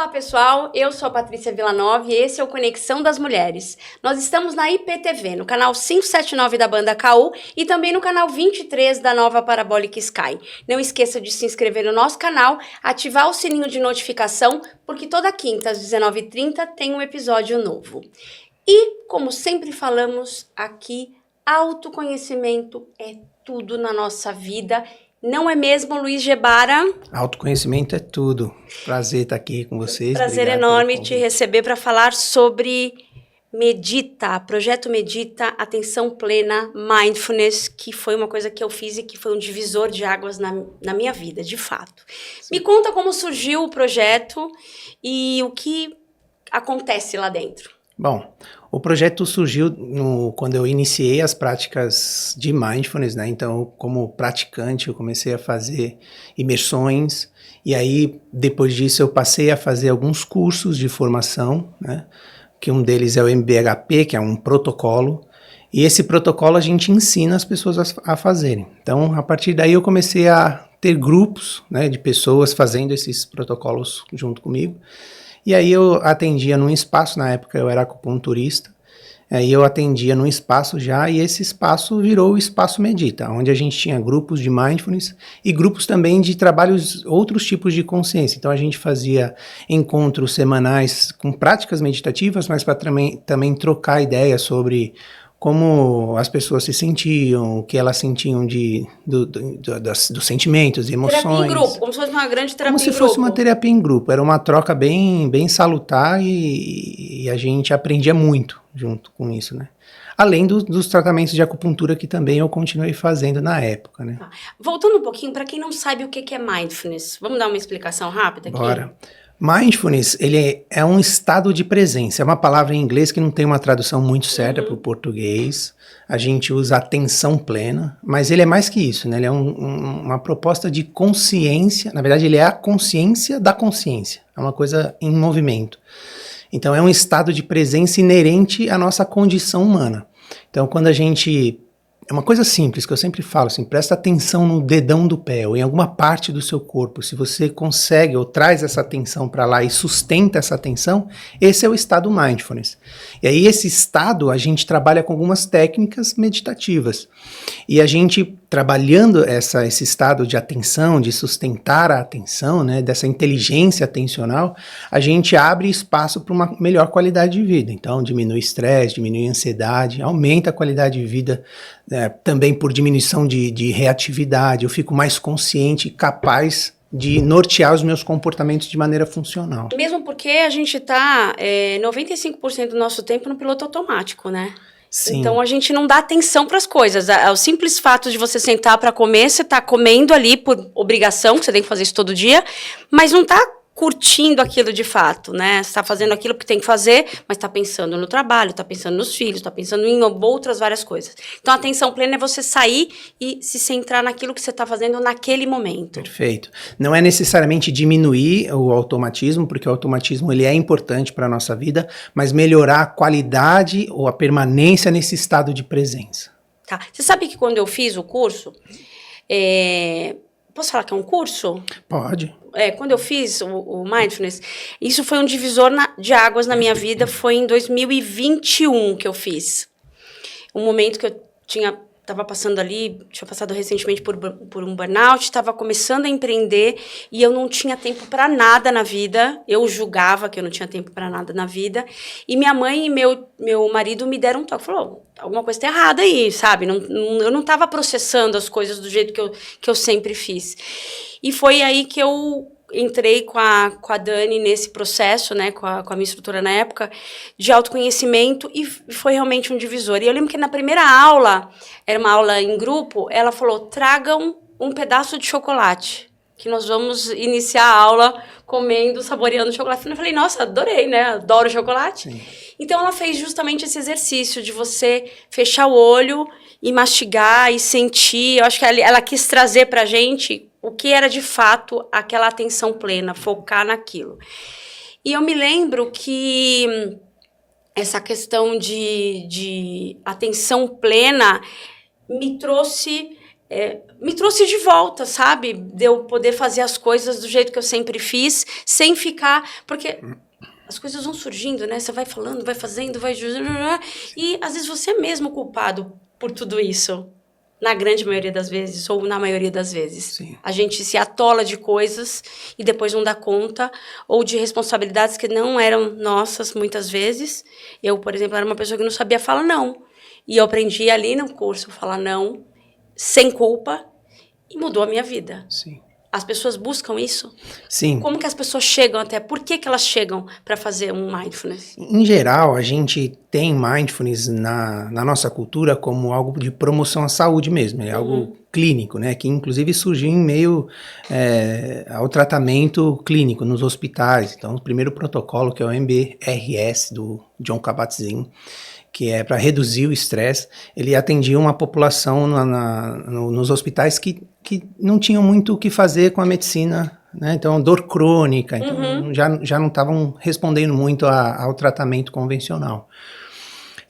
Olá pessoal, eu sou a Patrícia Villanova e esse é o Conexão das Mulheres. Nós estamos na IPTV, no canal 579 da banda KU e também no canal 23 da nova Parabolic Sky. Não esqueça de se inscrever no nosso canal, ativar o sininho de notificação, porque toda quinta às 19h30 tem um episódio novo. E, como sempre falamos aqui, autoconhecimento é tudo na nossa vida. Não é mesmo, Luiz Gebara? Autoconhecimento é tudo. Prazer estar aqui com vocês. Prazer enorme te receber para falar sobre Medita, Projeto Medita, Atenção Plena, Mindfulness, que foi uma coisa que eu fiz e que foi um divisor de águas na minha vida, de fato. Sim. Me conta como surgiu o projeto e o que acontece lá dentro. Bom, o projeto surgiu quando eu iniciei as práticas de Mindfulness, né? Então, como praticante, eu comecei a fazer imersões e aí, depois disso, eu passei a fazer alguns cursos de formação, né? Que um deles é o MBHP, que é um protocolo, e esse protocolo a gente ensina as pessoas a fazerem. Então, a partir daí, eu comecei a ter grupos, né, de pessoas fazendo esses protocolos junto comigo. E aí eu atendia num espaço, na época eu era acupunturista, aí eu atendia num espaço já, e esse espaço virou o Espaço Medita, onde a gente tinha grupos de mindfulness e grupos também de trabalhos, outros tipos de consciência. Então a gente fazia encontros semanais com práticas meditativas, mas para também trocar ideias sobre como as pessoas se sentiam, o que elas sentiam dos sentimentos, de emoções. Terapia em grupo, como se fosse uma grande terapia em grupo. Como se fosse uma terapia em grupo. Era uma troca bem salutar e a gente aprendia muito junto com isso, né? Além dos tratamentos de acupuntura que também eu continuei fazendo na época, né? Voltando um pouquinho, para quem não sabe o que é Mindfulness, vamos dar uma explicação rápida aqui? Bora. Mindfulness, ele é um estado de presença, é uma palavra em inglês que não tem uma tradução muito certa para o português, a gente usa atenção plena, mas ele é mais que isso, né? Ele é uma proposta de consciência, na verdade ele é a consciência da consciência, é uma coisa em movimento. Então é um estado de presença inerente à nossa condição humana. Então quando a gente... É uma coisa simples que eu sempre falo, assim, presta atenção no dedão do pé ou em alguma parte do seu corpo. Se você consegue ou traz essa atenção para lá e sustenta essa atenção, esse é o estado mindfulness. E aí esse estado a gente trabalha com algumas técnicas meditativas. E a gente trabalhando esse estado de atenção, de sustentar a atenção, né, dessa inteligência atencional, a gente abre espaço para uma melhor qualidade de vida. Então diminui estresse, diminui ansiedade, aumenta a qualidade de vida, também por diminuição de reatividade, eu fico mais consciente e capaz de nortear os meus comportamentos de maneira funcional. Mesmo porque a gente está 95% do nosso tempo no piloto automático, né? Sim. Então a gente não dá atenção para as coisas. O simples fato de você sentar para comer, você está comendo ali por obrigação, que você tem que fazer isso todo dia, mas não está curtindo aquilo de fato, né? Você está fazendo aquilo que tem que fazer, mas está pensando no trabalho, está pensando nos filhos, está pensando em outras várias coisas. Então, a atenção plena é você sair e se centrar naquilo que você está fazendo naquele momento. Perfeito. Não é necessariamente diminuir o automatismo, porque o automatismo ele é importante para a nossa vida, mas melhorar a qualidade ou a permanência nesse estado de presença. Tá. Você sabe que quando eu fiz o curso, posso falar que é um curso? Pode. Quando eu fiz o Mindfulness, isso foi um divisor de águas na minha vida, foi em 2021 que eu fiz. Um momento que eu estava passando ali, tinha passado recentemente por um burnout, estava começando a empreender e eu não tinha tempo para nada na vida, eu julgava que eu não tinha tempo para nada na vida, e minha mãe e meu marido me deram um toque, falou, alguma coisa está errada aí, sabe? Eu não estava processando as coisas do jeito que eu sempre fiz. E foi aí que eu entrei com a Dani nesse processo, né, com a minha instrutora na época, de autoconhecimento, e foi realmente um divisor. E eu lembro que na primeira aula, era uma aula em grupo, ela falou, tragam um pedaço de chocolate, que nós vamos iniciar a aula comendo, saboreando chocolate. Eu falei, nossa, adorei, né, adoro chocolate. Sim. Então ela fez justamente esse exercício de você fechar o olho e mastigar e sentir. Eu acho que ela quis trazer pra gente o que era de fato aquela atenção plena, focar naquilo. E eu me lembro que essa questão de atenção plena me trouxe me trouxe de volta, sabe? De eu poder fazer as coisas do jeito que eu sempre fiz, sem ficar... Porque as coisas vão surgindo, né? Você vai falando, vai fazendo, vai... E às vezes você é mesmo culpado por tudo isso. Na grande maioria das vezes, ou na maioria das vezes. Sim. A gente se atola de coisas e depois não dá conta, ou de responsabilidades que não eram nossas, muitas vezes. Eu, por exemplo, era uma pessoa que não sabia falar não. E eu aprendi ali no curso a falar não, sem culpa, e mudou a minha vida. Sim. As pessoas buscam isso? Sim. Como que as pessoas chegam até? Por que que elas chegam para fazer um mindfulness? Em geral, a gente tem mindfulness na nossa cultura como algo de promoção à saúde mesmo, é algo clínico, né? Que inclusive surgiu em meio ao tratamento clínico nos hospitais. Então, o primeiro protocolo, que é o MBRS, do Jon Kabat-Zinn, que é para reduzir o estresse, ele atendia uma população nos hospitais que não tinham muito o que fazer com a medicina, né? Então, dor crônica, então já não estavam respondendo muito ao tratamento convencional.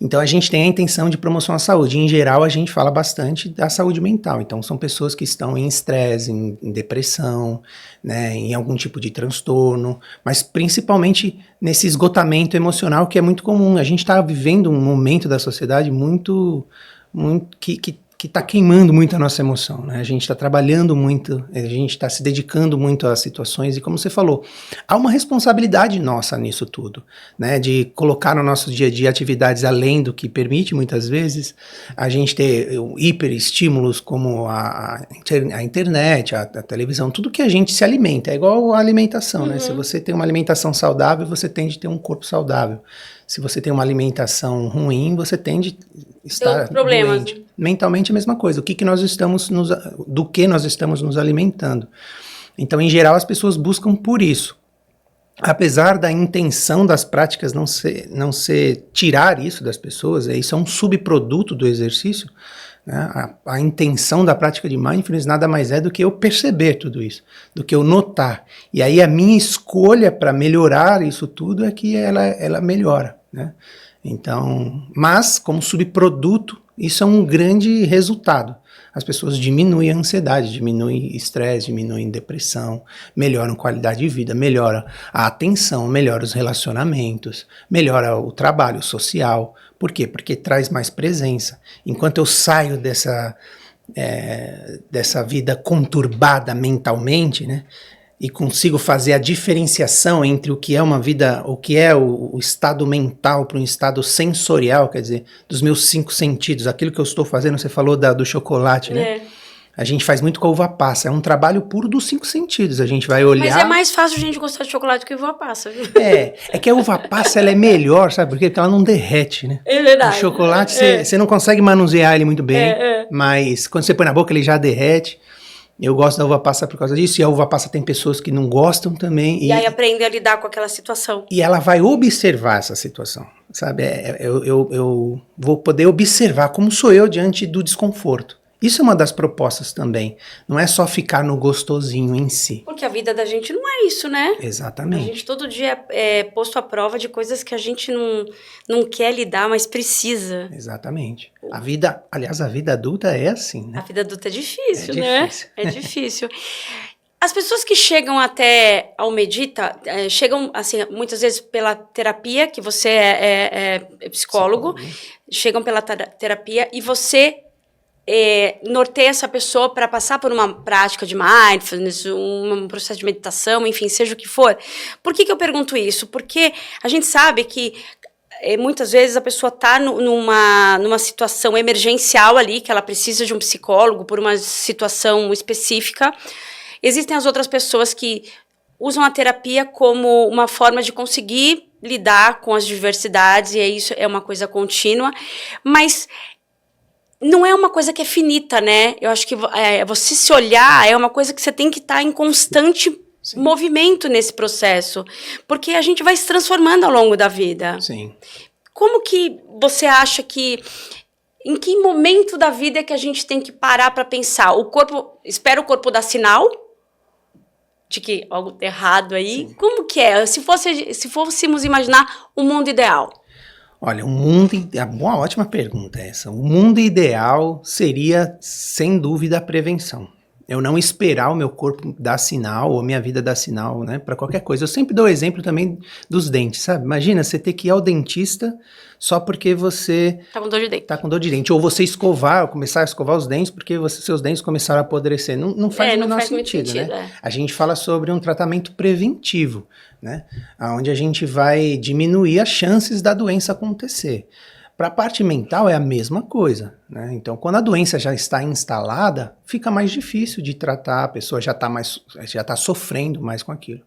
Então, a gente tem a intenção de promoção à saúde. Em geral, a gente fala bastante da saúde mental. Então, são pessoas que estão em estresse, em depressão, né, em algum tipo de transtorno, mas principalmente nesse esgotamento emocional que é muito comum. A gente está vivendo um momento da sociedade muito que está queimando muito a nossa emoção, né? A gente está trabalhando muito, a gente está se dedicando muito às situações e, como você falou, há uma responsabilidade nossa nisso tudo, né? De colocar no nosso dia a dia atividades além do que permite, muitas vezes, a gente ter hiperestímulos como a internet, a televisão, tudo que a gente se alimenta, é igual a alimentação, né? Se você tem uma alimentação saudável, você tende a ter um corpo saudável. Se você tem uma alimentação ruim, você tende a estar doente. Mentalmente é a mesma coisa. Do que nós estamos nos alimentando. Então, em geral, as pessoas buscam por isso. Apesar da intenção das práticas não ser tirar isso das pessoas, isso é um subproduto do exercício, né? A intenção da prática de mindfulness nada mais é do que eu perceber tudo isso, do que eu notar. E aí a minha escolha para melhorar isso tudo é que ela melhora, né? Então, mas como subproduto, isso é um grande resultado. As pessoas diminuem a ansiedade, diminuem estresse, diminuem depressão, melhoram qualidade de vida, melhora a atenção, melhora os relacionamentos, melhora o trabalho social. Por quê? Porque traz mais presença. Enquanto eu saio dessa vida conturbada mentalmente, né, e consigo fazer a diferenciação entre o que é uma vida, o que é o estado mental para um estado sensorial, quer dizer, dos meus 5 sentidos, aquilo que eu estou fazendo, você falou do chocolate, né? A gente faz muito com a uva passa, é um trabalho puro dos 5 sentidos, a gente vai olhar... Mas é mais fácil a gente gostar de chocolate que uva passa, viu? É que a uva passa, ela é melhor, sabe por quê? Porque ela não derrete, né? É verdade. O chocolate, você não consegue manusear ele muito bem, mas quando você põe na boca, ele já derrete. Eu gosto da uva passa por causa disso, e a uva passa tem pessoas que não gostam também. E aí aprende a lidar com aquela situação. E ela vai observar essa situação, sabe? Eu vou poder observar como sou eu diante do desconforto. Isso é uma das propostas também. Não é só ficar no gostosinho em si. Porque a vida da gente não é isso, né? Exatamente. A gente todo dia é posto à prova de coisas que a gente não quer lidar, mas precisa. Exatamente. A vida adulta é assim, né? A vida adulta é difícil, né? É difícil. As pessoas que chegam até ao Medita, chegam, assim, muitas vezes pela terapia, que você é psicólogo, chegam pela terapia e você... norteia essa pessoa para passar por uma prática de mindfulness, um processo de meditação, enfim, seja o que for. Por que eu pergunto isso? Porque a gente sabe que muitas vezes a pessoa está numa situação emergencial ali, que ela precisa de um psicólogo por uma situação específica. Existem as outras pessoas que usam a terapia como uma forma de conseguir lidar com as diversidades, e isso é uma coisa contínua, mas... não é uma coisa que é finita, né? Eu acho que você se olhar é uma coisa que você tem que estar em constante movimento nesse processo. Porque a gente vai se transformando ao longo da vida. Sim. Como que você acha que... em que momento da vida é que a gente tem que parar para pensar? Espera o corpo dar sinal de que algo tá errado aí? Sim. Como que é? Se fôssemos imaginar um mundo ideal. Olha, uma ótima pergunta essa. O mundo ideal seria, sem dúvida, a prevenção. Eu não esperar o meu corpo dar sinal, ou a minha vida dar sinal, né, para qualquer coisa. Eu sempre dou o exemplo também dos dentes, sabe? Imagina você ter que ir ao dentista só porque você Tá com dor de dente. tá com dor de dente. Ou você começar a escovar os dentes porque seus dentes começaram a apodrecer. Não faz o menor sentido, né? A gente fala sobre um tratamento preventivo, né? Onde a gente vai diminuir as chances da doença acontecer. Para a parte mental é a mesma coisa, né? Então, quando a doença já está instalada, fica mais difícil de tratar, a pessoa já está sofrendo mais com aquilo.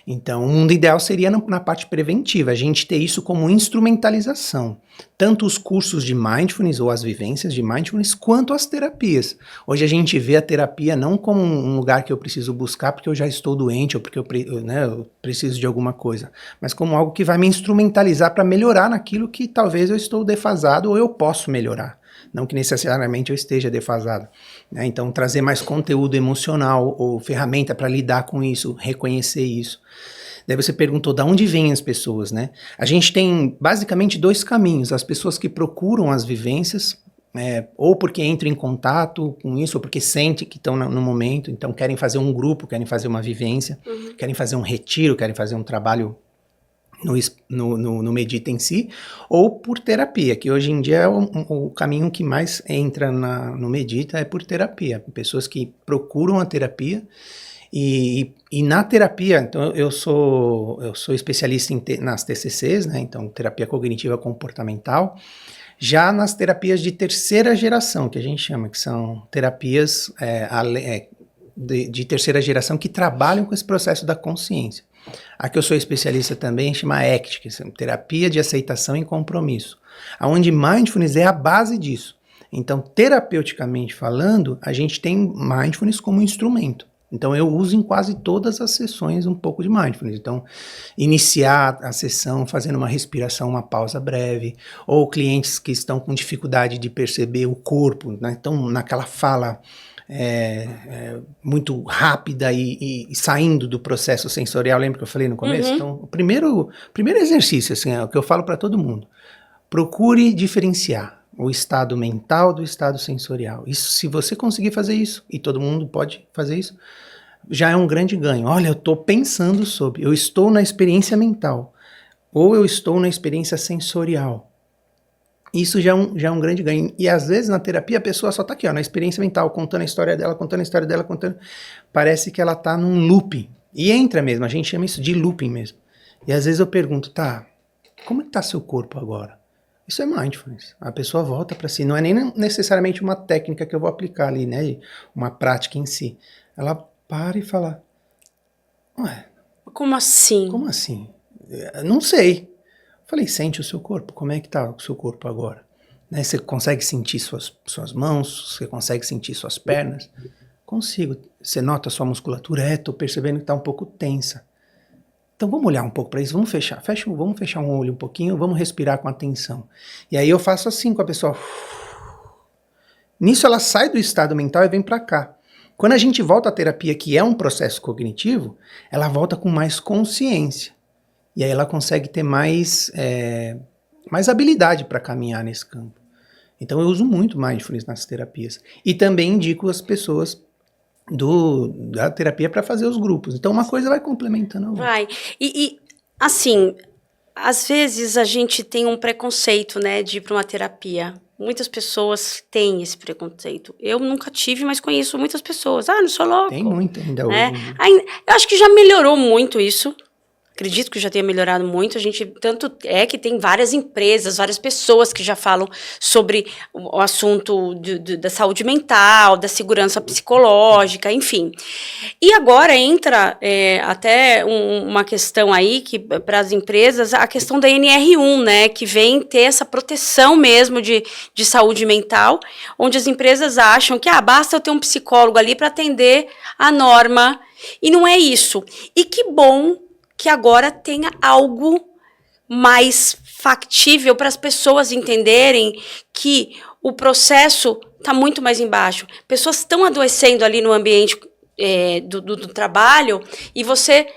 Então, o mundo ideal seria na parte preventiva, a gente ter isso como instrumentalização. Tanto os cursos de mindfulness ou as vivências de mindfulness, quanto as terapias. Hoje a gente vê a terapia não como um lugar que eu preciso buscar porque eu já estou doente ou porque eu preciso de alguma coisa, mas como algo que vai me instrumentalizar para melhorar naquilo que talvez eu estou defasado ou eu posso melhorar. Não que necessariamente eu esteja defasado, né? Então, trazer mais conteúdo emocional ou ferramenta para lidar com isso, reconhecer isso. Daí você perguntou de onde vêm as pessoas, né? A gente tem basicamente 2 caminhos. As pessoas que procuram as vivências, ou porque entram em contato com isso, ou porque sentem que estão no momento, então querem fazer um grupo, querem fazer uma vivência, querem fazer um retiro, querem fazer um trabalho no Medita em si, ou por terapia, que hoje em dia é o caminho que mais entra no Medita é por terapia. Pessoas que procuram a terapia e na terapia, então eu sou especialista nas TCCs, né, então terapia cognitiva comportamental, já nas terapias de terceira geração, que a gente chama, que são terapias de terceira geração que trabalham com esse processo da consciência. A que eu sou especialista também chama ACT, que é terapia de aceitação e compromisso, onde mindfulness é a base disso. Então, terapeuticamente falando, a gente tem mindfulness como instrumento. Então, eu uso em quase todas as sessões um pouco de mindfulness. Então, iniciar a sessão fazendo uma respiração, uma pausa breve, ou clientes que estão com dificuldade de perceber o corpo, né? Então, naquela fala muito rápida e saindo do processo sensorial, lembra que eu falei no começo? Então, o primeiro exercício, assim, é o que eu falo para todo mundo. Procure diferenciar o estado mental do estado sensorial. Isso, se você conseguir fazer isso, e todo mundo pode fazer isso, já é um grande ganho. Olha, eu estou pensando sobre, eu estou na experiência mental, ou eu estou na experiência sensorial. Isso já é um grande ganho. E às vezes na terapia a pessoa só está aqui, ó, na experiência mental, contando a história dela, parece que ela está num looping. E entra mesmo, a gente chama isso de looping mesmo. E às vezes eu pergunto, como é que está seu corpo agora? Isso é mindfulness. A pessoa volta para si. Não é nem necessariamente uma técnica que eu vou aplicar ali, né? Uma prática em si. Ela para e fala, ué, como assim? Como assim? Não sei. Falei, sente o seu corpo, como é que tá o seu corpo agora? Né, você consegue sentir suas mãos, você consegue sentir suas pernas? Consigo. Você nota a sua musculatura? Tô percebendo que tá um pouco tensa. Então vamos olhar um pouco para isso, vamos fechar um olho um pouquinho, vamos respirar com atenção. E aí eu faço assim com a pessoa. Nisso ela sai do estado mental e vem para cá. Quando a gente volta à terapia, que é um processo cognitivo, ela volta com mais consciência. E aí ela consegue ter mais habilidade para caminhar nesse campo. Então eu uso muito mindfulness nas terapias. E também indico as pessoas da terapia para fazer os grupos. Então uma coisa vai complementando a outra. Vai. E assim, às vezes a gente tem um preconceito, né, de ir para uma terapia. Muitas pessoas têm esse preconceito. Eu nunca tive, mas conheço muitas pessoas. Não sou louco. Tem muito ainda né? hoje. Eu acho que já melhorou muito isso. Acredito que já tenha melhorado muito. A gente, tanto é que tem várias empresas, várias pessoas que já falam sobre o assunto da saúde mental, da segurança psicológica, enfim. E agora entra até uma questão aí que para as empresas, a questão da NR1, né, que vem ter essa proteção mesmo de saúde mental, onde as empresas acham que basta eu ter um psicólogo ali para atender a norma, e não é isso. E que bom que agora tenha algo mais factível para as pessoas entenderem que o processo está muito mais embaixo. Pessoas estão adoecendo ali no ambiente do trabalho e você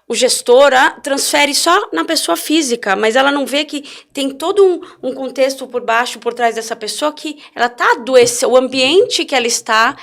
o gestor transfere só na pessoa física, mas ela não vê que tem todo um contexto por baixo, por trás dessa pessoa, que ela está adoecendo, o ambiente que ela está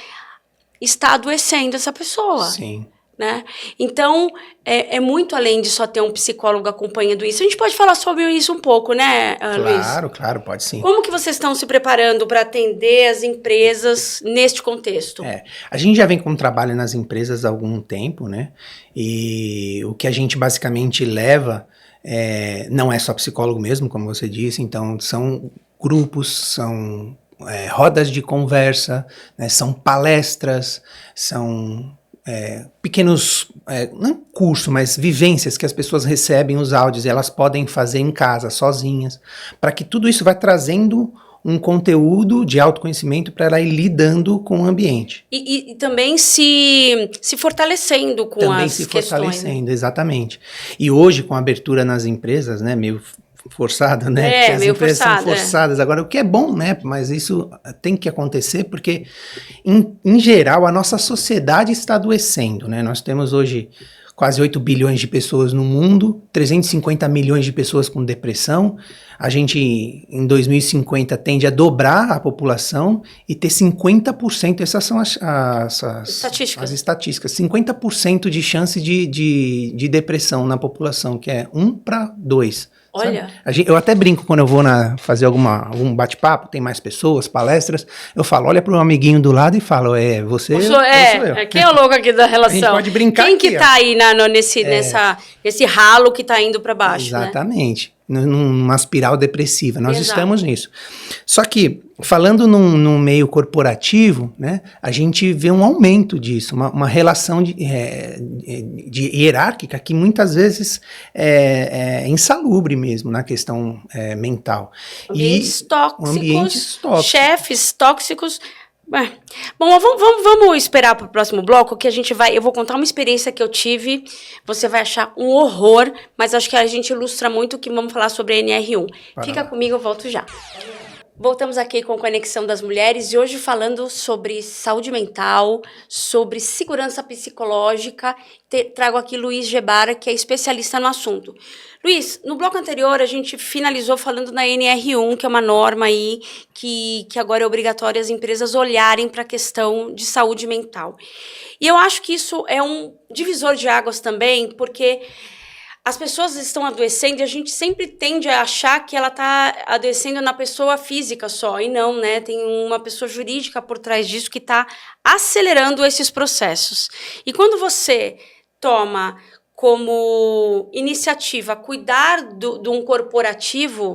adoecendo essa pessoa. Sim. Né? Então, é muito além de só ter um psicólogo acompanhando isso. A gente pode falar sobre isso um pouco, né, Luiz? Claro, pode sim. Como que vocês estão se preparando para atender as empresas neste contexto? A gente já vem com trabalho nas empresas há algum tempo, né? E o que a gente basicamente leva não é só psicólogo mesmo, como você disse, então são grupos, são rodas de conversa, né? São palestras, são pequenos, não curso, mas vivências que as pessoas recebem os áudios e elas podem fazer em casa, sozinhas, para que tudo isso vai trazendo um conteúdo de autoconhecimento para ela ir lidando com o ambiente. E também se fortalecendo com também as se questões. Fortalecendo, exatamente. E hoje, com a abertura nas empresas, né, meio forçada, né? Porque as meio empresas forçada, são forçadas agora, o que é bom, né? Mas isso tem que acontecer porque, em geral, a nossa sociedade está adoecendo, né? Nós temos hoje quase 8 bilhões de pessoas no mundo, 350 milhões de pessoas com depressão. A gente, em 2050, tende a dobrar a população e ter 50%, essas são as estatísticas, 50% de chance de depressão na população, que é 1 para 2. Olha. Eu até brinco quando eu vou fazer algum bate-papo, tem mais pessoas, palestras, eu falo, olha para o amiguinho do lado e falo, você ou sou eu. Quem é o louco aqui da relação? A gente pode brincar Quem aqui, que tá aí nesse ralo que tá indo para baixo, exatamente. Né? Numa espiral depressiva, nós Exato. estamos nisso. Só que, falando num meio corporativo, né, a gente vê um aumento disso, uma relação de hierárquica que muitas vezes é insalubre mesmo na questão mental. Ambientes tóxicos, chefes tóxicos. Bom, vamos esperar para o próximo bloco que eu vou contar uma experiência que eu tive, você vai achar um horror, mas acho que a gente ilustra muito que vamos falar sobre a NR1. Fica comigo, eu volto já. Voltamos aqui com Conexão das Mulheres e hoje falando sobre saúde mental, sobre segurança psicológica. Trago aqui Luiz Gebara, que é especialista no assunto. Luiz, no bloco anterior a gente finalizou falando na NR1, que é uma norma aí que agora é obrigatório as empresas olharem para a questão de saúde mental. E eu acho que isso é um divisor de águas também, porque as pessoas estão adoecendo e a gente sempre tende a achar que ela está adoecendo na pessoa física só, e não, né? Tem uma pessoa jurídica por trás disso que está acelerando esses processos. E quando você toma como iniciativa cuidar de um corporativo,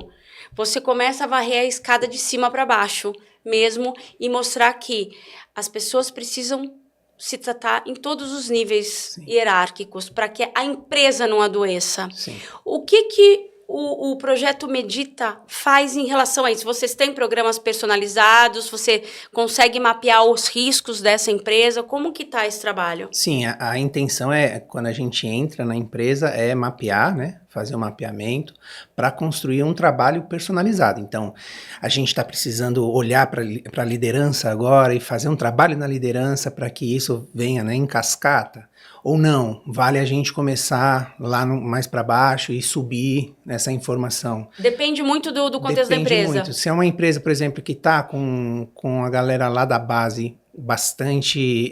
você começa a varrer a escada de cima para baixo mesmo e mostrar que as pessoas precisam se tratar em todos os níveis hierárquicos para que a empresa não adoeça. Sim. O que o projeto Medita faz em relação a isso? Vocês têm programas personalizados? Você consegue mapear os riscos dessa empresa? Como que está esse trabalho? Sim, a intenção quando a gente entra na empresa, é mapear, né? Fazer um mapeamento para construir um trabalho personalizado. Então, a gente está precisando olhar para a liderança agora e fazer um trabalho na liderança para que isso venha, né, em cascata. Ou não, vale a gente começar lá mais para baixo e subir essa informação. Depende muito do contexto da empresa. Depende muito. Se é uma empresa, por exemplo, que está com a galera lá da base bastante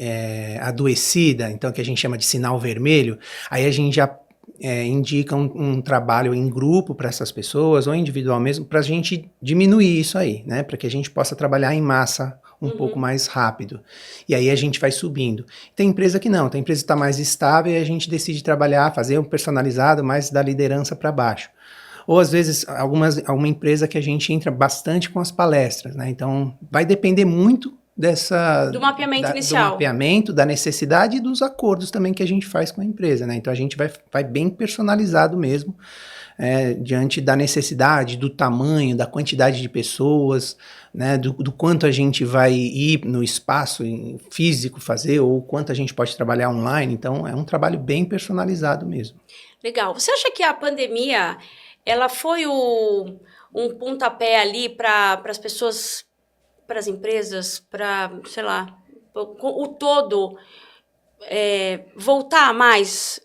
adoecida, então que a gente chama de sinal vermelho, aí a gente já indica um trabalho em grupo para essas pessoas, ou individual mesmo, para a gente diminuir isso aí, né? Para que a gente possa trabalhar em massa um pouco mais rápido. E aí a gente vai subindo. Tem empresa que não, tem empresa que está mais estável e a gente decide trabalhar, fazer um personalizado mais da liderança para baixo. Ou às vezes alguma empresa que a gente entra bastante com as palestras, né? Então vai depender muito do mapeamento inicial. Do mapeamento, da necessidade e dos acordos também que a gente faz com a empresa, né? Então a gente vai bem personalizado mesmo, diante da necessidade, do tamanho, da quantidade de pessoas, né? Do quanto a gente vai ir no espaço físico fazer, ou quanto a gente pode trabalhar online. Então é um trabalho bem personalizado mesmo. Legal. Você acha que a pandemia ela foi um pontapé ali para as pessoas, para as empresas, para, sei lá, o todo voltar mais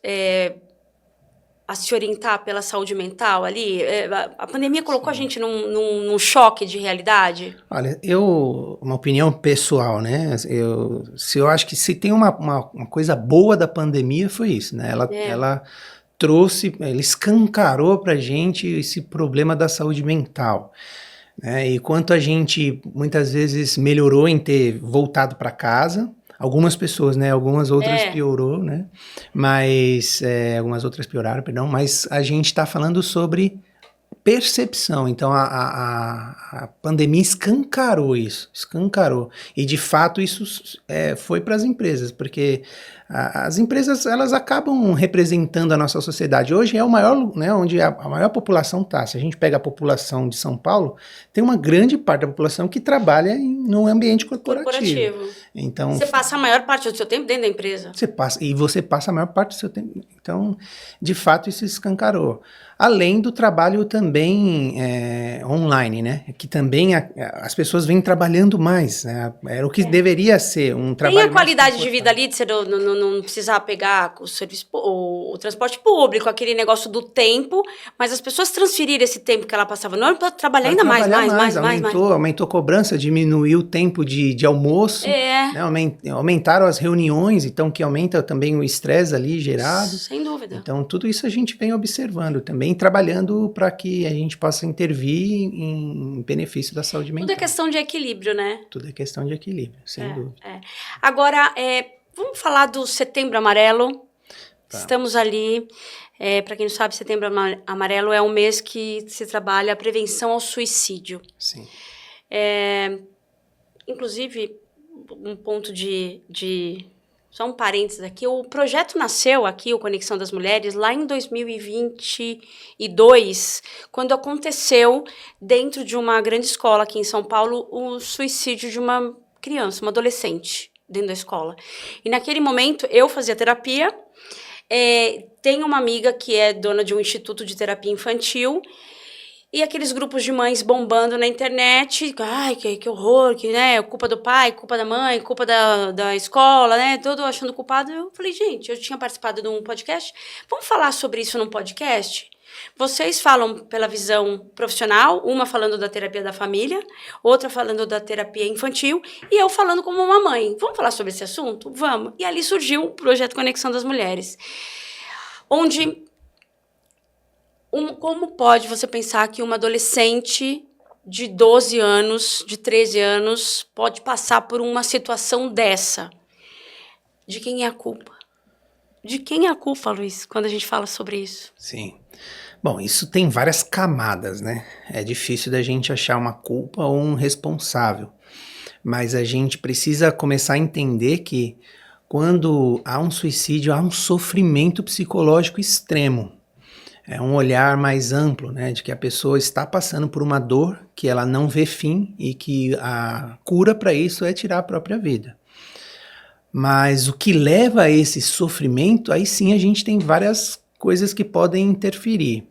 a se orientar pela saúde mental ali? A pandemia colocou a gente num choque de realidade? Olha, uma opinião pessoal, né? Eu acho que se tem uma coisa boa da pandemia foi isso, né? Ela trouxe, ela escancarou pra gente esse problema da saúde mental, né? E quanto a gente muitas vezes melhorou em ter voltado para casa, algumas pessoas, né? Algumas outras piorou, né? Mas algumas outras pioraram, perdão. Mas a gente está falando sobre percepção. Então a pandemia escancarou isso, escancarou. E de fato isso foi para as empresas, porque as empresas elas acabam representando a nossa sociedade. Hoje é o maior, né, onde a maior população está. Se a gente pega a população de São Paulo, tem uma grande parte da população que trabalha no ambiente corporativo. Então, você passa a maior parte do seu tempo dentro da empresa. Você passa a maior parte do seu tempo. Então, de fato, isso escancarou. Além do trabalho também online, né? Que também as pessoas vêm trabalhando mais, né? Era o que deveria ser um trabalho. Tem a qualidade de vida ali, de você não precisar pegar o serviço, o transporte público, aquele negócio do tempo, mas as pessoas transferiram esse tempo que ela passava no para trabalhar ainda mais. Aumentou a cobrança, diminuiu o tempo de almoço, né? Aumentaram as reuniões, então que aumenta também o estresse ali gerado. Sem dúvida. Então tudo isso a gente vem observando também, trabalhando para que a gente possa intervir em benefício da saúde mental. Tudo é questão de equilíbrio, né? Tudo é questão de equilíbrio, sem dúvida. Agora, vamos falar do Setembro Amarelo. Tá. Estamos ali, para quem não sabe, Setembro Amarelo é um mês que se trabalha a prevenção ao suicídio. Sim. Inclusive, um ponto só um parênteses aqui, o projeto nasceu aqui, o Conexão das Mulheres, lá em 2022, quando aconteceu, dentro de uma grande escola aqui em São Paulo, o suicídio de uma criança, uma adolescente, dentro da escola. E naquele momento, eu fazia terapia, tenho uma amiga que é dona de um instituto de terapia infantil, e aqueles grupos de mães bombando na internet, ai, que horror, que, né, culpa do pai, culpa da mãe, culpa da escola, né, todo achando culpado. Eu falei, gente, eu tinha participado de um podcast, vamos falar sobre isso num podcast? Vocês falam pela visão profissional, uma falando da terapia da família, outra falando da terapia infantil, e eu falando como uma mãe. Vamos falar sobre esse assunto? Vamos. E ali surgiu o projeto Conexão das Mulheres, onde... Como pode você pensar que uma adolescente de 12 anos, de 13 anos, pode passar por uma situação dessa? De quem é a culpa? De quem é a culpa, Luiz, quando a gente fala sobre isso? Sim. Bom, isso tem várias camadas, né? É difícil da gente achar uma culpa ou um responsável. Mas a gente precisa começar a entender que quando há um suicídio, há um sofrimento psicológico extremo. É um olhar mais amplo, né, de que a pessoa está passando por uma dor que ela não vê fim e que a cura para isso é tirar a própria vida. Mas o que leva a esse sofrimento, aí sim a gente tem várias coisas que podem interferir.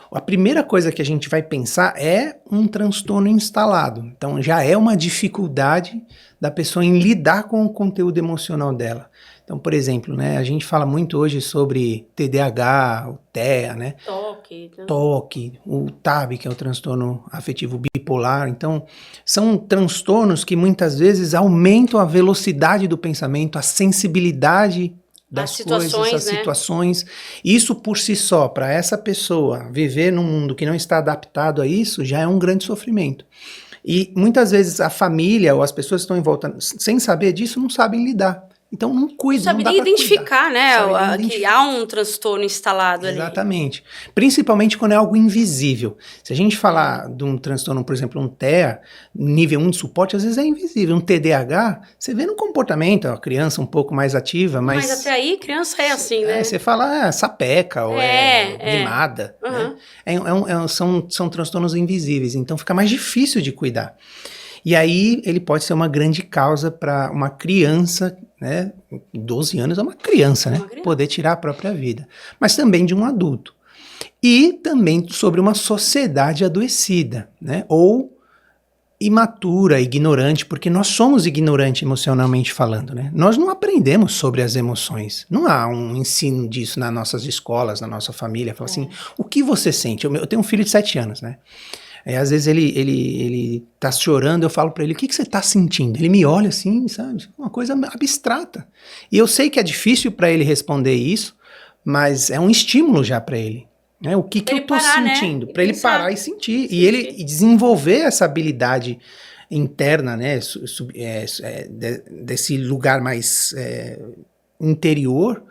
A primeira coisa que a gente vai pensar é um transtorno instalado. Então já é uma dificuldade da pessoa em lidar com o conteúdo emocional dela. Então, por exemplo, né, a gente fala muito hoje sobre TDAH, o TEA, né? Toque, o TAB, que é o transtorno afetivo bipolar. Então, são transtornos que muitas vezes aumentam a velocidade do pensamento, a sensibilidade das coisas, as situações. Isso por si só, para essa pessoa viver num mundo que não está adaptado a isso, já é um grande sofrimento. E muitas vezes a família ou as pessoas que estão em volta, sem saber disso, não sabem lidar. Então não cuida, não dá pra identificar, né? Que há um transtorno instalado ali. Exatamente. Principalmente quando é algo invisível. Se a gente falar de um transtorno, por exemplo, um TEA, nível 1 de suporte, às vezes é invisível. Um TDAH, você vê no comportamento, a criança um pouco mais ativa, mas até aí, criança é assim, né? Você fala, sapeca, ou mimada. Uhum. Né? São transtornos invisíveis, então fica mais difícil de cuidar. E aí ele pode ser uma grande causa para uma criança, né? 12 anos é uma criança, né? Poder tirar a própria vida. Mas também de um adulto. E também sobre uma sociedade adoecida, né? Ou imatura, ignorante, porque nós somos ignorantes emocionalmente falando, né? Nós não aprendemos sobre as emoções. Não há um ensino disso nas nossas escolas, na nossa família. Fala assim, o que você sente? Eu tenho um filho de 7 anos, né? Às vezes ele tá chorando, eu falo pra ele, o que você tá sentindo? Ele me olha assim, sabe? Uma coisa abstrata. E eu sei que é difícil pra ele responder isso, mas é um estímulo já pra ele. Né? O que eu tô sentindo? Né? Para ele parar e sentir. E ele desenvolver essa habilidade interna, né? Desse lugar mais interior,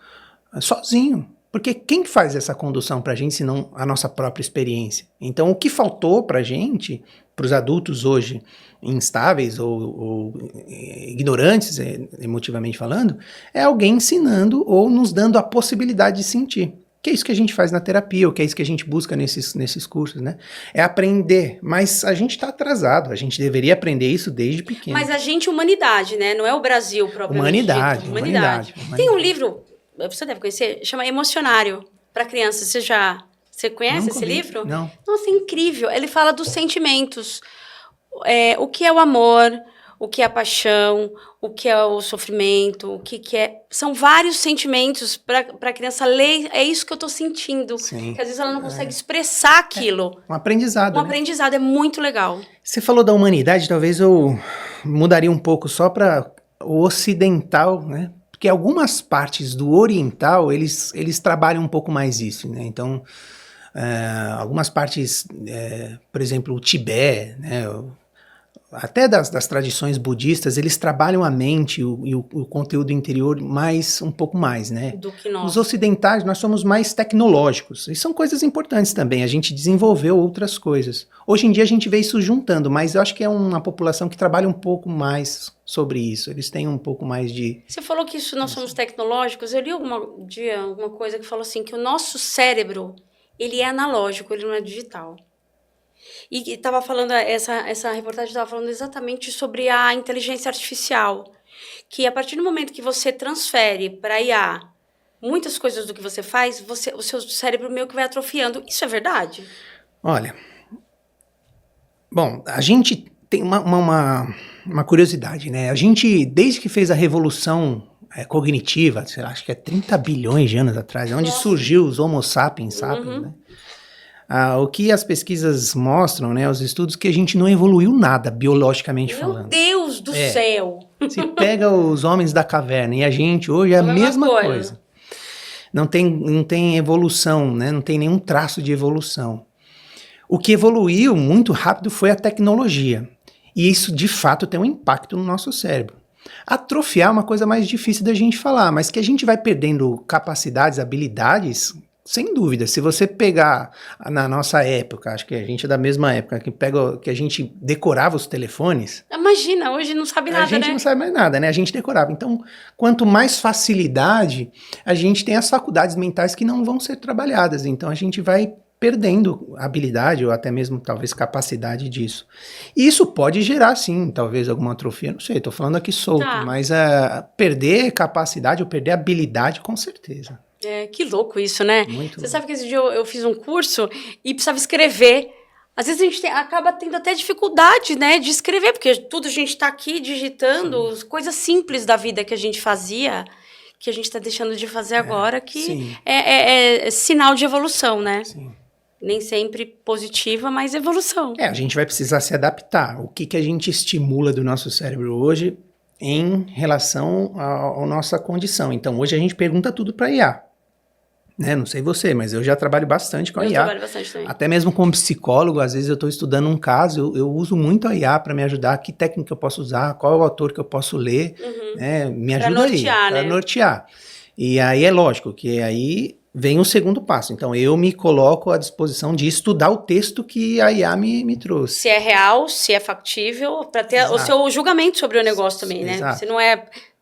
sozinho. Porque quem faz essa condução pra gente, senão a nossa própria experiência? Então, o que faltou pra gente, pros adultos hoje, instáveis ou ignorantes, emotivamente falando, é alguém ensinando ou nos dando a possibilidade de sentir. Que é isso que a gente faz na terapia, ou que é isso que a gente busca nesses cursos, né? É aprender, mas a gente está atrasado, a gente deveria aprender isso desde pequeno. Mas a gente, humanidade, né? Não é o Brasil propriamente dito. Humanidade. Tem um livro, você deve conhecer, chama Emocionário, para crianças. Você conhece esse livro? Não. Nossa, é incrível. Ele fala dos sentimentos. O que é o amor, o que é a paixão, o que é o sofrimento, o que é... São vários sentimentos para a criança ler. É isso que eu estou sentindo. Sim. Que às vezes ela não consegue expressar aquilo. Um aprendizado, Um aprendizado, é muito legal. Você falou da humanidade, talvez eu mudaria um pouco só para o ocidental, né? Porque algumas partes do oriental, eles trabalham um pouco mais isso, né? Então, algumas partes, por exemplo, o Tibete, né? Até das tradições budistas, eles trabalham a mente e o conteúdo interior um pouco mais, né? Do que nós. Os ocidentais, nós somos mais tecnológicos. E são coisas importantes também. A gente desenvolveu outras coisas. Hoje em dia a gente vê isso juntando, mas eu acho que é uma população que trabalha um pouco mais sobre isso. Eles têm um pouco mais de... Você falou que nós somos tecnológicos. Eu li alguma coisa que falou assim, que o nosso cérebro, ele é analógico, ele não é digital. E estava falando, essa reportagem estava falando exatamente sobre a inteligência artificial, que a partir do momento que você transfere para IA muitas coisas do que você faz, o seu cérebro meio que vai atrofiando. Isso é verdade? Olha, bom, a gente tem uma curiosidade, né? A gente, desde que fez a revolução cognitiva, sei lá, acho que é 30 bilhões de anos atrás, onde surgiu os Homo sapiens, né? O que as pesquisas mostram, né, os estudos, que a gente não evoluiu nada, biologicamente falando. Meu Deus do céu! Se pega os homens da caverna e a gente hoje é a mesma coisa. Não tem evolução, né, não tem nenhum traço de evolução. O que evoluiu muito rápido foi a tecnologia. E isso, de fato, tem um impacto no nosso cérebro. Atrofiar é uma coisa mais difícil da gente falar, mas que a gente vai perdendo capacidades, habilidades... Sem dúvida, se você pegar na nossa época, acho que a gente é da mesma época, que a gente decorava os telefones... Imagina, hoje não sabe nada, né? A gente não sabe mais nada, né? A gente decorava. Então, quanto mais facilidade, a gente tem as faculdades mentais que não vão ser trabalhadas. Então, a gente vai perdendo habilidade ou até mesmo, talvez, capacidade disso. E isso pode gerar, sim, talvez alguma atrofia, não sei, estou falando aqui solto, mas perder capacidade ou perder habilidade, com certeza. Que louco isso, né? Muito Você sabe que esse dia eu fiz um curso e precisava escrever. Às vezes a gente acaba tendo até dificuldade, né, de escrever, porque tudo a gente está aqui digitando, coisas simples da vida que a gente fazia, que a gente está deixando de fazer agora, que é sinal de evolução, né? Sim. Nem sempre positiva, mas evolução. A gente vai precisar se adaptar. O que a gente estimula do nosso cérebro hoje em relação à nossa condição. Então, hoje a gente pergunta tudo para IA. Né? Não sei você, mas eu já trabalho bastante com a IA. Eu trabalho bastante também. Até mesmo como psicólogo, às vezes eu estou estudando um caso, eu uso muito a IA para me ajudar, que técnica eu posso usar, qual é o autor que eu posso ler, né? Me ajuda para nortear. E aí é lógico que aí vem o segundo passo. Então eu me coloco à disposição de estudar o texto que a IA me trouxe. Se é real, se é factível, para ter o seu julgamento sobre o negócio também, né?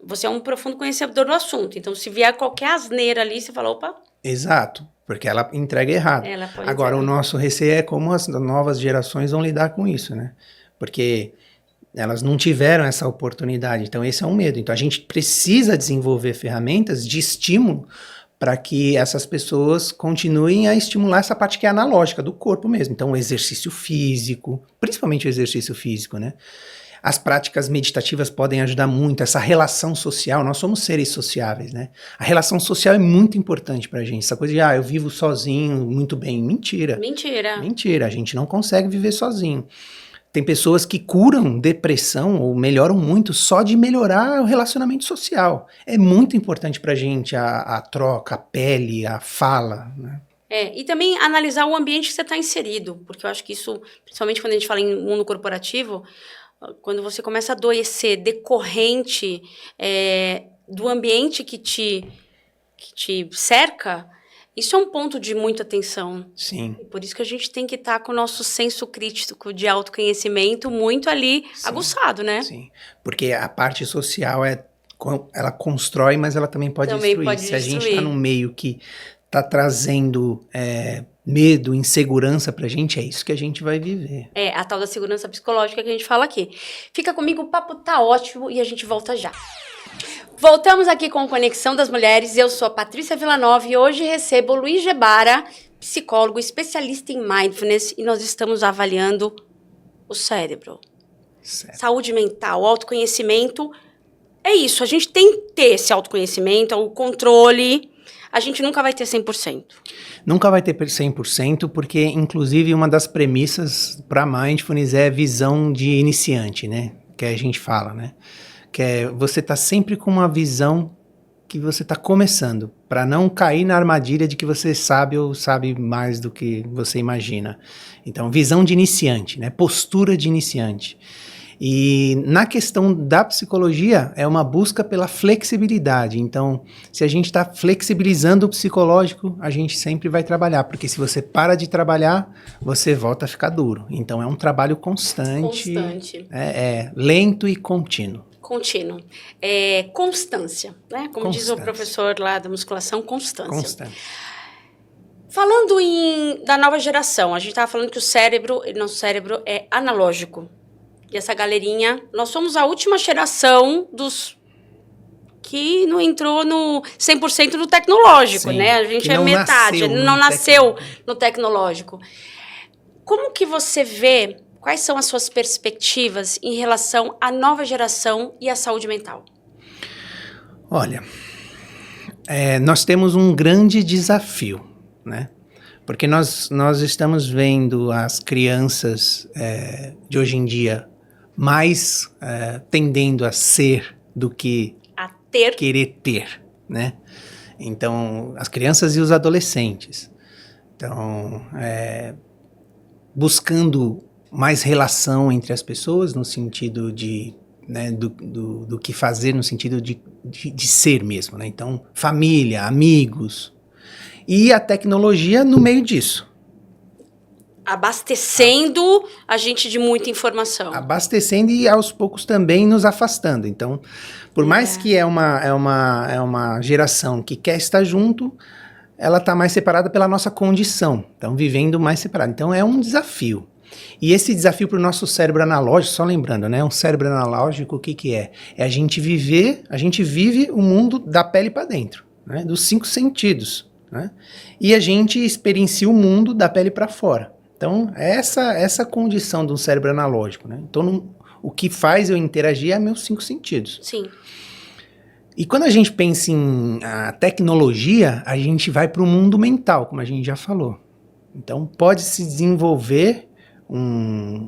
Você é um profundo conhecedor do assunto. Então se vier qualquer asneira ali, você fala, opa... Exato, porque ela entrega errado. Agora, o nosso receio é como as novas gerações vão lidar com isso, né? Porque elas não tiveram essa oportunidade, então esse é um medo. Então, a gente precisa desenvolver ferramentas de estímulo para que essas pessoas continuem a estimular essa parte que é analógica do corpo mesmo. Então, o exercício físico, principalmente o exercício físico, né? As práticas meditativas podem ajudar muito, essa relação social, nós somos seres sociáveis, né? A relação social é muito importante pra gente, essa coisa de, eu vivo sozinho, muito bem. Mentira. Mentira, a gente não consegue viver sozinho. Tem pessoas que curam depressão ou melhoram muito só de melhorar o relacionamento social. É muito importante pra gente a troca, a pele, a fala, né? E também analisar o ambiente que você está inserido, porque eu acho que isso, principalmente quando a gente fala em mundo corporativo, quando você começa a adoecer decorrente do ambiente que te cerca, isso é um ponto de muita atenção. Sim. E por isso que a gente tem que estar com o nosso senso crítico de autoconhecimento muito ali aguçado, né? Sim, porque a parte social, ela constrói, mas ela também pode destruir. Se a gente está num meio que está trazendo medo, insegurança pra gente, é isso que a gente vai viver. A tal da segurança psicológica que a gente fala aqui. Fica comigo, o papo tá ótimo e a gente volta já. Voltamos aqui com Conexão das Mulheres. Eu sou a Patrícia Villanova e hoje recebo o Luiz Gebara, psicólogo, especialista em mindfulness, e nós estamos avaliando o cérebro. Certo. Saúde mental, autoconhecimento. É isso, a gente tem que ter esse autoconhecimento, o controle. A gente nunca vai ter 100%. Nunca vai ter 100%, porque, inclusive, uma das premissas para mindfulness é a visão de iniciante, né? Que a gente fala, né? Que é você tá sempre com uma visão que você tá começando, para não cair na armadilha de que você sabe ou sabe mais do que você imagina. Então, visão de iniciante, né? Postura de iniciante. E na questão da psicologia, é uma busca pela flexibilidade. Então, se a gente está flexibilizando o psicológico, a gente sempre vai trabalhar, porque se você para de trabalhar, você volta a ficar duro. Então, é um trabalho constante. Lento e contínuo. Contínuo. Constância, né? Como diz o professor lá da musculação, constância. Falando da nova geração, a gente estava falando que nosso cérebro é analógico. E essa galerinha, nós somos a última geração dos que não entrou no 100% no tecnológico, né? A gente é metade, não nasceu no tecnológico. Como que você vê, quais são as suas perspectivas em relação à nova geração e à saúde mental? Olha, nós temos um grande desafio, né? Porque nós estamos vendo as crianças de hoje em dia mais tendendo a ser do que querer ter, né? Então, as crianças e os adolescentes. Então, buscando mais relação entre as pessoas, no sentido de, né, do que fazer, no sentido de ser mesmo, né? Então, família, amigos, e a tecnologia no meio disso. Abastecendo a gente de muita informação. Abastecendo e aos poucos também nos afastando. Então, por mais que é uma geração que quer estar junto, ela está mais separada pela nossa condição. Então, vivendo mais separado. Então, é um desafio. E esse desafio para o nosso cérebro analógico, só lembrando, né? Um cérebro analógico, o que é? A gente vive o mundo da pele para dentro, né? Dos 5 sentidos, né? E a gente experiencia o mundo da pele para fora. Então, essa condição de um cérebro analógico, né? Então, o que faz eu interagir é meus 5 sentidos. Sim. E quando a gente pensa em tecnologia, a gente vai para o mundo mental, como a gente já falou. Então, pode se desenvolver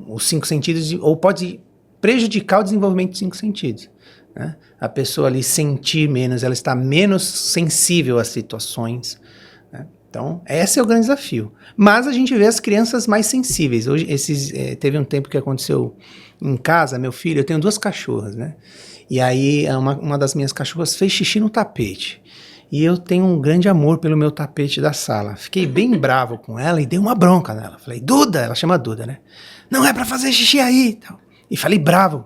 os 5 sentidos, ou pode prejudicar o desenvolvimento dos 5 sentidos, né? A pessoa ali sentir menos, ela está menos sensível às situações, né? Então, esse é o grande desafio. Mas a gente vê as crianças mais sensíveis. Hoje, teve um tempo que aconteceu em casa, meu filho, eu tenho 2 cachorras, né? E aí, uma das minhas cachorras fez xixi no tapete. E eu tenho um grande amor pelo meu tapete da sala. Fiquei bem bravo com ela e dei uma bronca nela. Falei, Duda, ela chama Duda, né? Não é pra fazer xixi aí. E falei bravo.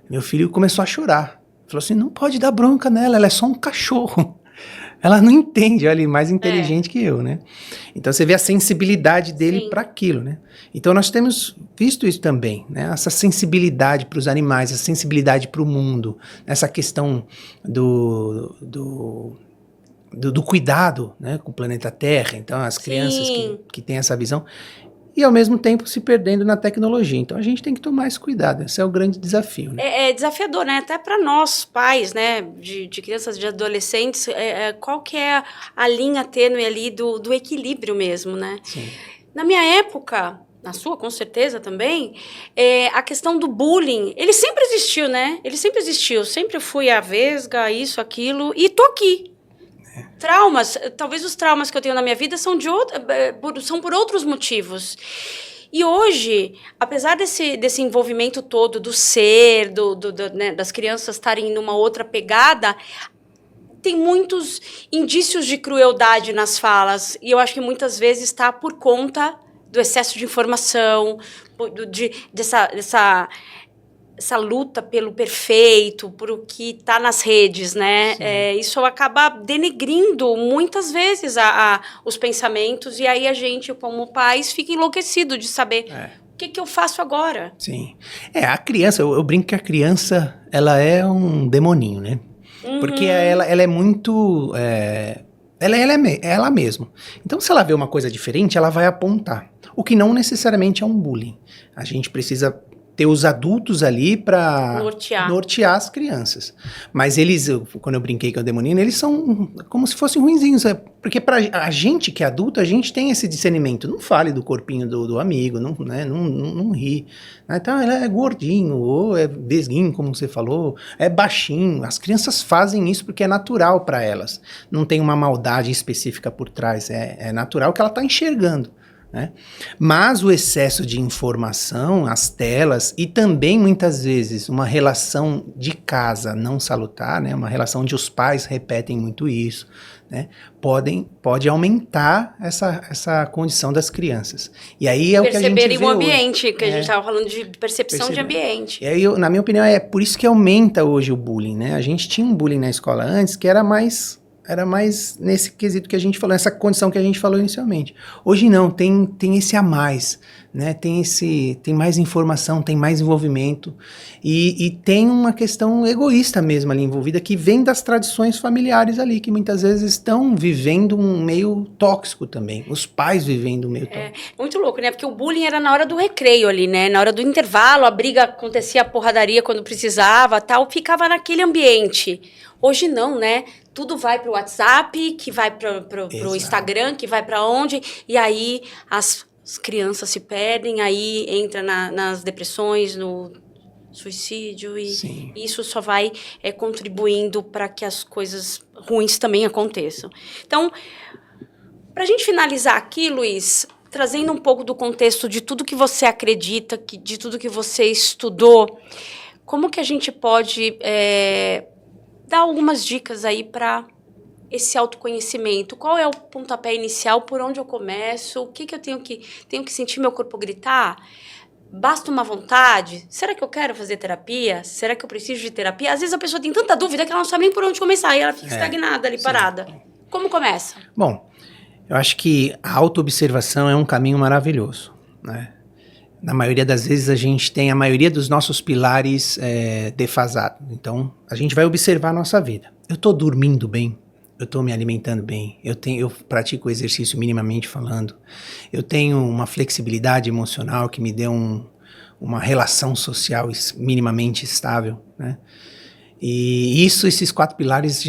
Meu filho começou a chorar. Falou assim, não pode dar bronca nela, ela é só um cachorro. Ela não entende, olha, ele é mais inteligente que eu, né? Então você vê a sensibilidade dele para aquilo, né? Então nós temos visto isso também, né? Essa sensibilidade para os animais, essa sensibilidade para o mundo, essa questão do cuidado, né, com o planeta Terra. Então, as crianças Sim. que têm essa visão, e ao mesmo tempo se perdendo na tecnologia. Então, a gente tem que tomar esse cuidado. Esse é o grande desafio, né? É desafiador, né? Até para nós, pais, né? De crianças, de adolescentes, qual que é a linha tênue ali do equilíbrio mesmo, né? Sim. Na minha época, na sua com certeza também, a questão do bullying, ele sempre existiu, né? Ele sempre existiu. Sempre fui a vesga, isso, aquilo, e tô aqui. Traumas, talvez os traumas que eu tenho na minha vida são são por outros motivos. E hoje, apesar desse envolvimento todo do ser, né, das crianças estarem numa outra pegada, tem muitos indícios de crueldade nas falas. E eu acho que muitas vezes está por conta do excesso de informação, dessa luta pelo perfeito, por o que está nas redes, né? Isso acaba denegrindo muitas vezes os pensamentos, e aí a gente, como pais, fica enlouquecido de saber o que eu faço agora. Sim. A criança, eu brinco que a criança, ela é um demoninho, né? Porque ela é muito... Ela é ela mesma. Então, se ela vê uma coisa diferente, ela vai apontar. O que não necessariamente é um bullying. A gente precisa ter os adultos ali para nortear as crianças. Mas eles, quando eu brinquei com o demonino, eles são como se fossem ruinzinhos. Porque pra a gente que é adulto, a gente tem esse discernimento. Não fale do corpinho do amigo, não ri. Então, ele é gordinho, ou é vesguinho, como você falou, é baixinho. As crianças fazem isso porque é natural para elas. Não tem uma maldade específica por trás. É natural que ela está enxergando. Né? Mas o excesso de informação, as telas e também muitas vezes uma relação de casa não salutar, né? Uma relação onde os pais repetem muito isso, né? Pode aumentar essa condição das crianças. E aí é o que a gente vê perceberem o ambiente, que a gente estava falando de percepção de ambiente. E aí, na minha opinião, é por isso que aumenta hoje o bullying, né? A gente tinha um bullying na escola antes que era mais nesse quesito que a gente falou, nessa condição que a gente falou inicialmente. Hoje não, tem esse a mais, né? Tem mais informação, tem mais envolvimento e tem uma questão egoísta mesmo ali envolvida, que vem das tradições familiares ali, que muitas vezes estão vivendo um meio tóxico também, os pais vivendo um meio tóxico. Muito louco, né? Porque o bullying era na hora do recreio ali, né? Na hora do intervalo, a briga acontecia, a porradaria quando precisava, tal, ficava naquele ambiente. Hoje não, né? Tudo vai pro WhatsApp, que vai pro Instagram, que vai para onde, e aí as crianças se perdem, aí entra nas depressões, no suicídio, e isso só vai contribuindo para que as coisas ruins também aconteçam. Então, para a gente finalizar aqui, Luiz, trazendo um pouco do contexto de tudo que você acredita, de tudo que você estudou, como que a gente pode dar algumas dicas aí para esse autoconhecimento? Qual é o pontapé inicial? Por onde eu começo? O que eu tenho que sentir meu corpo gritar? Basta uma vontade? Será que eu quero fazer terapia? Será que eu preciso de terapia? Às vezes a pessoa tem tanta dúvida que ela não sabe nem por onde começar e ela fica estagnada ali, parada. Como começa? Bom, eu acho que a autoobservação é um caminho maravilhoso, né? Na maioria das vezes a gente tem a maioria dos nossos pilares defasados. Então, a gente vai observar a nossa vida. Eu estou dormindo bem? Eu estou me alimentando bem? Eu pratico exercício minimamente falando? Eu tenho uma flexibilidade emocional que me dê uma relação social minimamente estável, né? E esses 4 pilares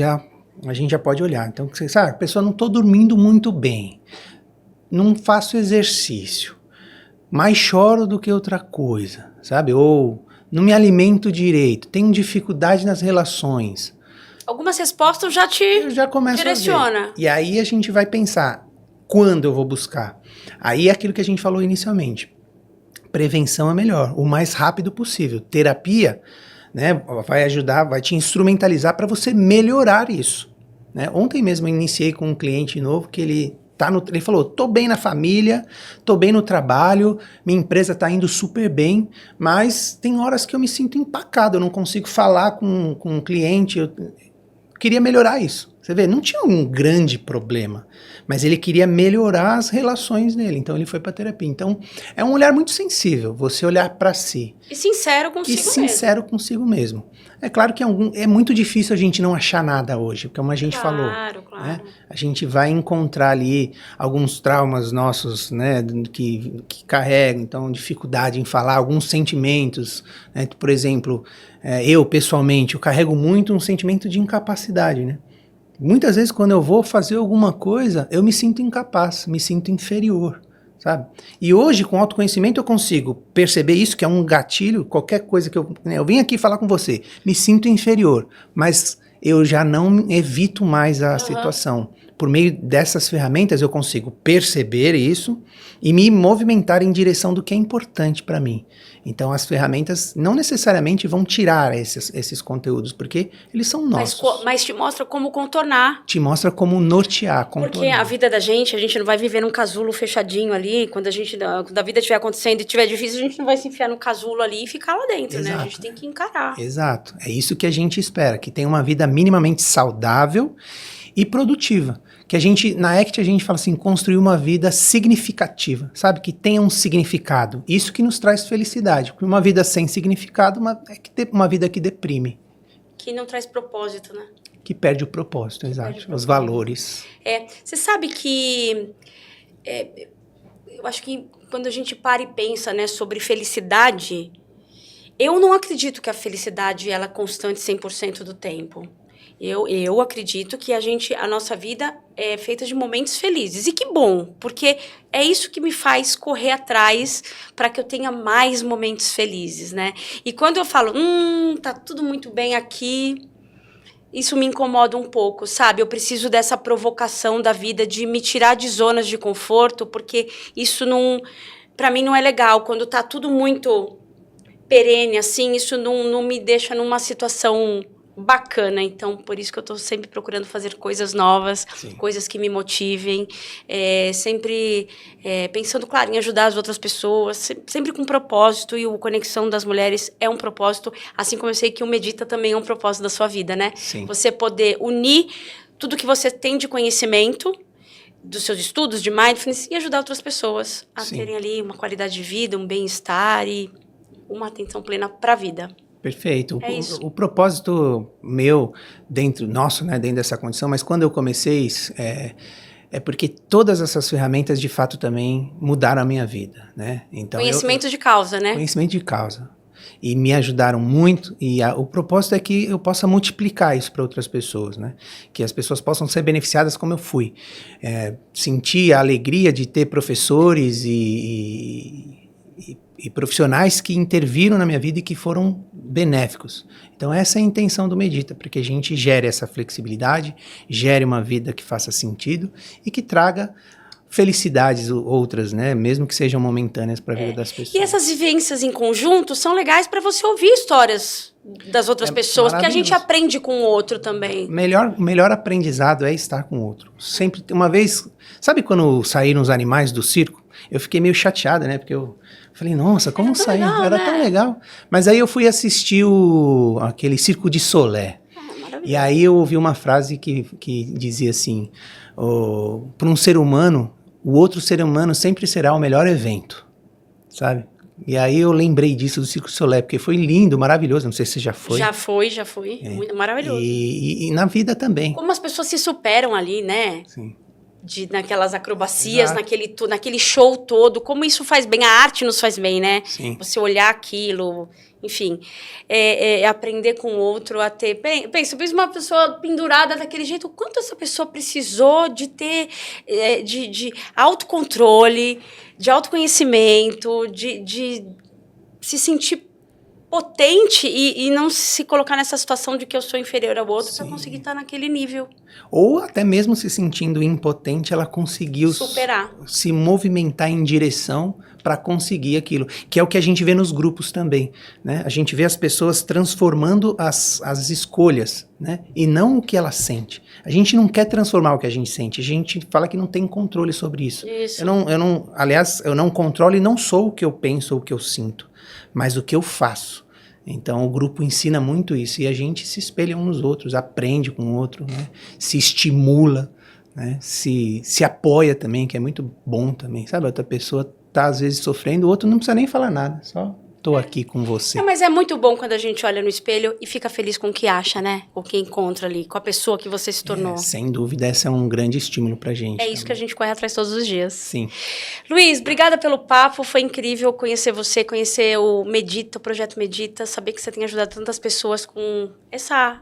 a gente já pode olhar. Então, você sabe, a pessoa não estou dormindo muito bem, não faço exercício, mais choro do que outra coisa, sabe? Ou não me alimento direito, tenho dificuldade nas relações. Algumas respostas eu já começo direciona. A ver. E aí a gente vai pensar, quando eu vou buscar? Aí é aquilo que a gente falou inicialmente. Prevenção é melhor, o mais rápido possível. Terapia, né, vai ajudar, vai te instrumentalizar para você melhorar isso, né? Ontem mesmo eu iniciei com um cliente novo que ele falou, tô bem na família, tô bem no trabalho, minha empresa tá indo super bem, mas tem horas que eu me sinto empacado, eu não consigo falar com um cliente, eu queria melhorar isso, Você vê, não tinha um grande problema, mas ele queria melhorar as relações dele, então ele foi para terapia. Então, é um olhar muito sensível, você olhar para si. E sincero consigo mesmo. E sincero consigo mesmo. É claro que é muito difícil a gente não achar nada hoje, como a gente falou. Claro. Né? A gente vai encontrar ali alguns traumas nossos, né, que carregam, então dificuldade em falar, alguns sentimentos, né? Por exemplo, eu pessoalmente, eu carrego muito um sentimento de incapacidade, né? Muitas vezes quando eu vou fazer alguma coisa, eu me sinto incapaz, me sinto inferior, sabe? E hoje, com autoconhecimento, eu consigo perceber isso, que é um gatilho, qualquer coisa que eu venho aqui falar com você, me sinto inferior, mas eu já não evito mais a situação. Por meio dessas ferramentas, eu consigo perceber isso e me movimentar em direção do que é importante para mim. Então, as ferramentas não necessariamente vão tirar esses conteúdos, porque eles são nossos. Mas te mostra como contornar. Te mostra como nortear, contornar. Porque a vida da gente, a gente não vai viver num casulo fechadinho ali. Quando a vida estiver acontecendo e estiver difícil, a gente não vai se enfiar no casulo ali e ficar lá dentro, né? A gente tem que encarar. Exato. É isso que a gente espera, que tenha uma vida minimamente saudável e produtiva. Que a gente, na ACT, a gente fala assim, construir uma vida significativa, sabe? Que tenha um significado. Isso que nos traz felicidade. Porque uma vida sem significado é uma vida que deprime. Que não traz propósito, né? Que perde o propósito, exato. Os valores. Você sabe que... eu acho que quando a gente para e pensa, né, sobre felicidade, eu não acredito que a felicidade ela é constante 100% do tempo. Eu acredito que a nossa vida é feita de momentos felizes. E que bom, porque é isso que me faz correr atrás para que eu tenha mais momentos felizes, né? E quando eu falo, tá tudo muito bem aqui, isso me incomoda um pouco, sabe? Eu preciso dessa provocação da vida, de me tirar de zonas de conforto, porque isso não, para mim não é legal. Quando tá tudo muito perene, assim, isso não me deixa numa situação bacana. Então, por isso que eu tô sempre procurando fazer coisas novas, coisas que me motivem, sempre pensando, claro, em ajudar as outras pessoas, sempre com propósito, e o Conexão das Mulheres é um propósito, assim como eu sei que o Medita também é um propósito da sua vida, né? Sim. Você poder unir tudo que você tem de conhecimento, dos seus estudos de mindfulness, e ajudar outras pessoas a terem ali uma qualidade de vida, um bem-estar e uma atenção plena para a vida. Perfeito. O propósito meu, dentro dessa condição, mas quando eu comecei, é porque todas essas ferramentas, de fato, também mudaram a minha vida, né? Então, conhecimento de causa, né? Conhecimento de causa. E me ajudaram muito, e o propósito é que eu possa multiplicar isso para outras pessoas, né? Que as pessoas possam ser beneficiadas como eu fui. Sentir a alegria de ter professores e profissionais que interviram na minha vida e que foram benéficos. Então essa é a intenção do Medita, para que a gente gere essa flexibilidade, gere uma vida que faça sentido e que traga felicidades outras, né? Mesmo que sejam momentâneas para a vida das pessoas. E essas vivências em conjunto são legais para você ouvir histórias das outras pessoas, porque a gente aprende com o outro também. Melhor aprendizado é estar com o outro. Sempre, uma vez, sabe quando saíram os animais do circo? Eu fiquei meio chateada, né? Porque eu falei, nossa, como saiu? Era tão legal. Mas aí eu fui assistir aquele Circo de Solé. E aí eu ouvi uma frase que dizia assim, para um ser humano, o outro ser humano sempre será o melhor evento, sabe? E aí eu lembrei disso do Circo de Solé, porque foi lindo, maravilhoso, não sei se você já foi. Já foi, muito maravilhoso. E na vida também. Como as pessoas se superam ali, né? Sim. Naquelas acrobacias, naquele show todo, como isso faz bem, a arte nos faz bem, né? Sim. Você olhar aquilo, enfim, aprender com o outro a ter... Pensa uma pessoa pendurada daquele jeito, o quanto essa pessoa precisou de ter de autocontrole, de autoconhecimento, de se sentir potente e não se colocar nessa situação de que eu sou inferior ao outro para conseguir estar naquele nível. Ou até mesmo se sentindo impotente, ela conseguiu superar, se movimentar em direção para conseguir aquilo, que é o que a gente vê nos grupos também, né? A gente vê as pessoas transformando as escolhas, né? E não o que ela sente. A gente não quer transformar o que a gente sente, a gente fala que não tem controle sobre isso. Aliás, eu não controlo e não sou o que eu penso ou o que eu sinto, mas o que eu faço. Então o grupo ensina muito isso e a gente se espelha uns nos outros, aprende com o outro, né? Se estimula, né? Se apoia também, que é muito bom também, sabe? A outra pessoa tá às vezes sofrendo, o outro não precisa nem falar nada, só tô aqui com você. Mas é muito bom quando a gente olha no espelho e fica feliz com o que acha, né? O que encontra ali, com a pessoa que você se tornou. Sem dúvida, esse é um grande estímulo pra gente. É isso também. que a gente corre atrás todos os dias. Sim. Luiz, obrigada pelo papo, foi incrível conhecer você, conhecer o Medita, o Projeto Medita, saber que você tem ajudado tantas pessoas com essa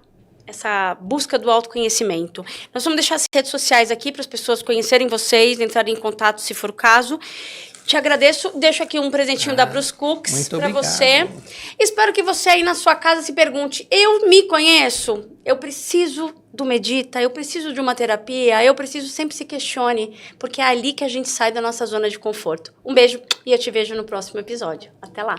busca do autoconhecimento. Nós vamos deixar as redes sociais aqui para as pessoas conhecerem vocês, entrarem em contato se for o caso. Te agradeço, deixo aqui um presentinho da Bruce Cooks para você. Espero que você aí na sua casa se pergunte, eu me conheço? Eu preciso do Medita, eu preciso de uma terapia, eu preciso, sempre se questione, porque é ali que a gente sai da nossa zona de conforto. Um beijo e eu te vejo no próximo episódio. Até lá!